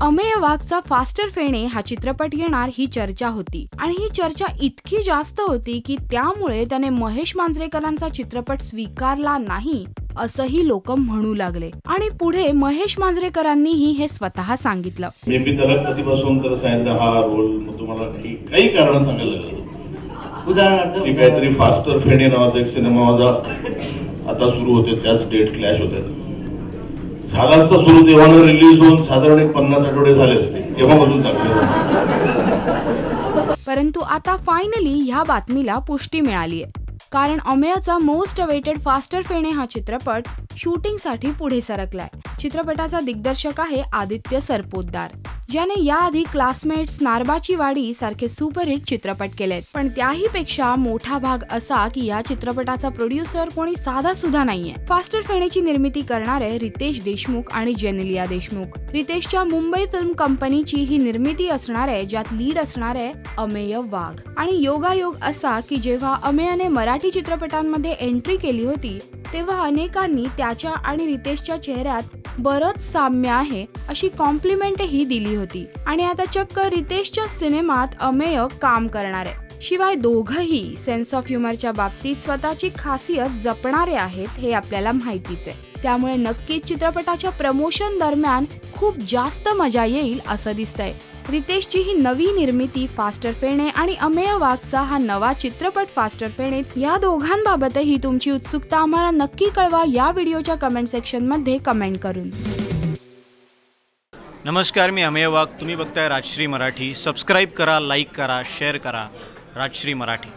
Amey वाघचा faster Fene हा चित्रपट येणार ही चर्चा होती आणि ही चर्चा इतकी जास्त होती की त्यामुळे त्याने महेश मांजरेकरांचा चित्रपट स्वीकारला नाही असंही लोक म्हणू लागले आणि पुढे महेश मांजरेकरांनीही हे स्वतः सांगितलं। मी त्याला कधीपासून तर सांगितलं हा रोल मग तुम्हाला काही कारण सांगायला लागलं। उदाहरणार्थ काहीतरी फास्टर फेणे नावाचा एक सिनेमा माझा आता सुरू होते, त्याच डेट क्लॅश होतात। झाला असता सुरू तेव्हा रिलीज होऊन साधारण 50 आठवडे झाले असते, तेव्हापासून चांगले। परंतु आता फायनली ह्या बातमीला पुष्टी मिळाली आहे, कारण अमेयचा मोस्ट अवेटेड फास्टर फेणे हा चित्रपट शूटिंगसाठी पुढे सरकलाय। चित्रपटाचा दिग्दर्शक आहे आदित्य सरपोतदार, ज्याने याआधी क्लासमेट्स, नारबाची वाडी सारखे सुपरहिट चित्रपट केलेत। पण त्याही पेक्षा मोठा भाग असा की या चित्रपटाचा प्रोड्युसर कोणी साधा सुद्धा नाहीये। फास्टर फेणेची निर्मिती करणारे रितेश देशमुख आणि जेनेलिया देशमुख। रितेशच्या मुंबई फिल्म कंपनीची ही निर्मिती असणार आहे, ज्यात लीड असणार आहे अमेय वाघ। आणि योगायोग असा की जेव्हा अमेयने मराठी चित्रपटांमध्ये एंट्री केली होती तेव्हा अनेकांनी त्याच्या आणि रितेशच्या चेहऱ्यात बरंच साम्य आहे अशी कॉम्प्लिमेंटही दिली होती आणि आता चक्क रितेशच्या सिनेमात अमेय काम करणार आहे। शिवाय दोघंही सेन्स ऑफ ह्युमरच्या बाबतीत स्वतःची खासियत जपणारे आहेत हे आपल्याला माहितीच आहे। त्यामुळे नक्कीच चित्रपटाच्या प्रमोशन दरम्यान खूप जास्त मजा येईल असं दिसतंय। रितेशची ही नवी निर्मिती फास्टर फेणे आणि अमेय वाघचा हा नवा चित्रपट फास्टर फेणे या दोघांबाबतही तुमची उत्सुकता आम्हाला नक्की कळवा या व्हिडिओच्या कमेंट सेक्शन मध्ये कमेंट करून। नमस्कार, मी अमेय वाघ, तुम्ही बघताय राजश्री मराठी। सबस्क्राइब करा, लाईक करा, शेअर करा। राजश्री मराठी।